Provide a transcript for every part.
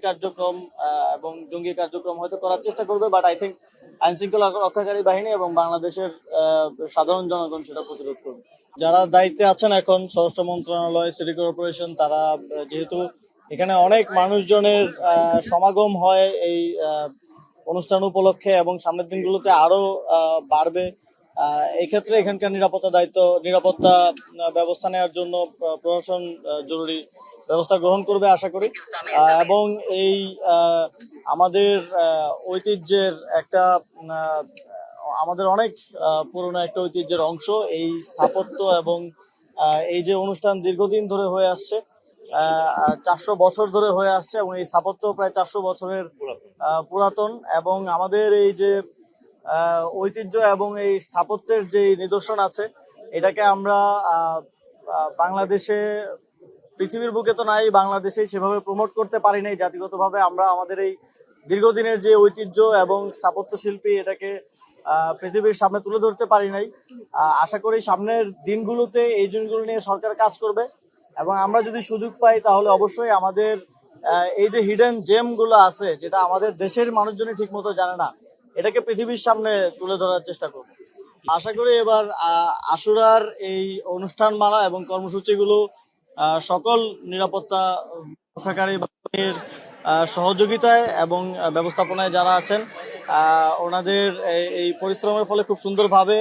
কার্যক্রম এবং জঙ্গি কার্যক্রম হয়তো করার চেষ্টা করবে, বাট আই থিঙ্ক আইন শৃঙ্খলা রক্ষাকারী বাহিনী এবং বাংলাদেশের সাধারণ জনগণ সেটা প্রতিরোধ করবে। যারা দায়িত্বে আছেন এখন স্বরাষ্ট্র মন্ত্রণালয়, সিটি কর্পোরেশন, তারা যেহেতু এখানে অনেক মানুষজনের সমাগম হয় এই অনুষ্ঠান উপলক্ষে এবং সামনের দিনগুলোতে আরো বাড়বে, এই ক্ষেত্রে এখানকার নিরাপত্তা ব্যবস্থা নেওয়ার জন্য প্রশাসন জরুরি ব্যবস্থা গ্রহণ করবে আশা করি। এবং এই আমাদের ঐতিহ্যের একটা আমাদের অনেক পুরনো একটা ঐতিহ্যের অংশ এই স্থাপত্য এবং এই যে অনুষ্ঠান দীর্ঘদিন ধরে হয়ে আসছে, 400 বছর ধরে হয়ে আসছে এবং এই স্থাপত্য প্রায় 400 বছরের পুরাতন। এবং আমাদের এই যে ঐতিহ্য এবং এই স্থাপত্যের যে নিদর্শন আছে, এটাকে আমরা বাংলাদেশে, পৃথিবীর বুকে তো নাই, বাংলাদেশে সেভাবে প্রমোট করতে পারি নাই জাতিগতভাবে। আমরা আমাদের এই দীর্ঘদিনের যে ঐতিহ্য এবং স্থাপত্য শিল্পী, এটাকে পৃথিবীর সামনে তুলে ধরতে পারি নাই। আশা করি সামনের দিনগুলোতে এই জিনিসগুলো নিয়ে সরকার কাজ করবে এবং আমরা যদি সুযোগ পাই তাহলে অবশ্যই আমাদের এই যে হিডেন জেম গুলো আছে, যেটা আমাদের দেশের মানুষজনই ঠিক মতো জানে না, এটাকে পৃথিবীর সামনে তুলে ধরার চেষ্টা করব। আশা করি এবার আশুরার এই অনুষ্ঠানমালা এবং কর্মসূচিগুলো সকল নিরাপত্তা রক্ষাকারী বাহিনীর সহযোগিতায় এবং ব্যবস্থাপনায় যারা আছেন ওনাদের এই পরিশ্রমের ফলে খুব সুন্দরভাবে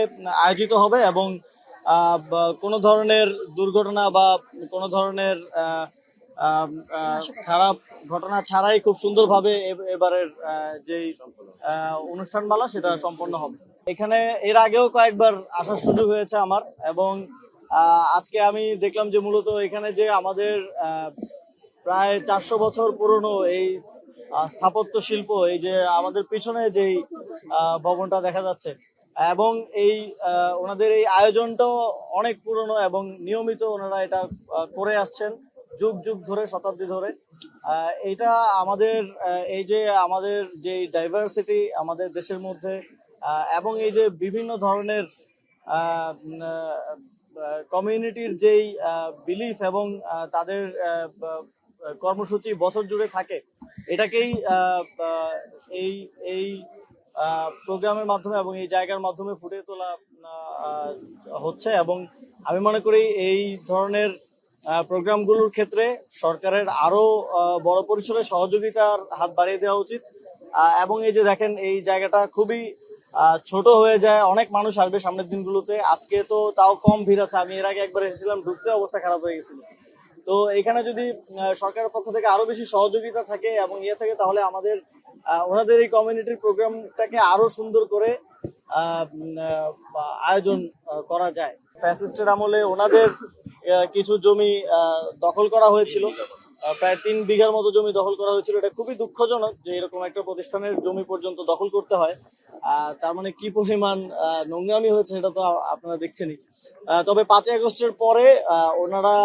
আয়োজিত হবে এবং কোনো ধরনের দুর্ঘটনা বা কোনো ধরনের খারাপ ঘটনা ছাড়াই খুব সুন্দরভাবে এবারের যেই অনুষ্ঠানমালা সেটা সম্পন্ন হবে। এখানে এর আগেও কয়েকবার আসার সুযোগ হয়েছে আমার, এবং আজকে আমি দেখলাম যে মূলত এখানে যে আমাদের প্রায় 400 বছর পুরনো এই স্থাপত্য শিল্প, এই যে আমাদের পিছনে যেই ভবনটা দেখা যাচ্ছে, এবং এই ওনাদের এই আয়োজনটাও অনেক পুরনো এবং নিয়মিত ওনারা এটা করে আসছেন যুগ যুগ ধরে, শতাব্দী ধরে। এটা আমাদের এই যে আমাদের যে ডাইভার্সিটি আমাদের দেশের মধ্যে এবং এই যে বিভিন্ন ধরনের কমিউনিটির যেই বিলিফ এবং তাদের কর্মসূচি বছর জুড়ে থাকে, এটাকেই এই এই প্রোগ্রামের মাধ্যমে এবং এই জায়গার মাধ্যমে ফুটিয়ে তোলা হচ্ছে। এবং আমি মনে করি এই ধরনের প্রোগ্রামগুলোর ক্ষেত্রে সরকারের আরো বড় পরিসরে সহযোগিতার হাত বাড়িয়ে দেওয়া উচিত। এবং এই যে দেখেন, এই জায়গাটা খুবই ছোট হয়ে যায়, অনেক মানুষ আসবে সামনের দিনগুলোতে। আজকে তো তাও কম ভিড় আছে, আমি এর আগে একবার এসেছিলাম, ঢুকতে অবস্থা খারাপ হয়ে গেছিল। তো এখানে যদি সরকারের পক্ষ থেকে আরো বেশি সহযোগিতা থাকে এবং থাকে, তাহলে আমাদের ওনাদের এই কমিউনিটির প্রোগ্রামটাকে আরো সুন্দর করে আয়োজন করা যায়। ফ্যাসিস্টের আমলে ওনাদের কিছু জমি দখল করা হয়েছিল, প্রায় 3 বিঘার মতো জমি দখল করা হয়েছিল। এটা খুবই দুঃখজনক যে এরকম একটা প্রতিষ্ঠানের জমি পর্যন্ত দখল করতে হয়। তার মানে কি পরিমাণ নোংরামি হয়েছে সেটা তো আপনারা দেখছেনই। তবে 5ই আগস্টের পরে ওনারা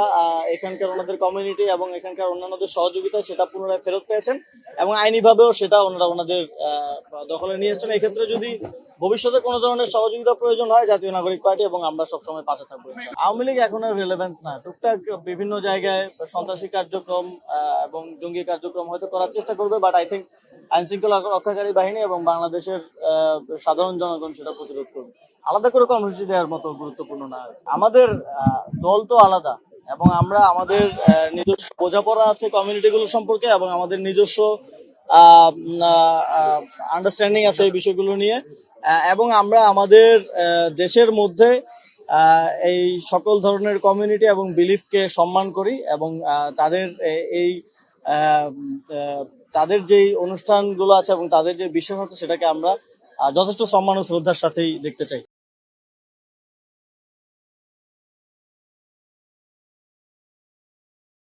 এখানকার ওনাদের কমিউনিটি এবং এখানকার অন্যান্যদের সহযোগিতা সেটা পুনরায় ফেরত পেয়েছেন এবং আইনিভাবেও সেটা ওনারা ওনাদের দখলে নিয়ে এসেছেন। এক্ষেত্রে যদি ভবিষ্যতে কোনো ধরনের সহযোগিতা প্রয়োজন হয়, জাতীয় নাগরিক পার্টি এবং আমরা সবসময় পাশে থাকবো। আওয়ামী লীগ এখন আর রিলেভেন্ট না। টুকটাক বিভিন্ন জায়গায় সন্ত্রাসী কার্যক্রম এবং জঙ্গি কার্যক্রম হয়তো করার চেষ্টা করবে, বাট আই থিঙ্ক আইন শৃঙ্খলা রক্ষাকারী বাহিনী এবং বাংলাদেশের সাধারণ জনগণ সেটা প্রতিরোধ করবে। আলাদা করে কর্মসূচি দেওয়ার মতো গুরুত্বপূর্ণ না। আমাদের দল তো আলাদা এবং আমরা আমাদের নিজস্ব বোঝাপড়া আছে কমিউনিটিগুলো সম্পর্কে এবং আমাদের নিজস্ব আন্ডারস্ট্যান্ডিং আছে এই বিষয়গুলো নিয়ে, এবং আমরা আমাদের দেশের মধ্যে এই সকল ধরনের কমিউনিটি এবং বিলিফকে সম্মান করি এবং তাদের এই তাদের যেই অনুষ্ঠানগুলো আছে এবং তাদের যে বিশ্বাস আছে সেটাকে আমরা যথেষ্ট সম্মান ও শ্রদ্ধার সাথেই দেখতে চাই।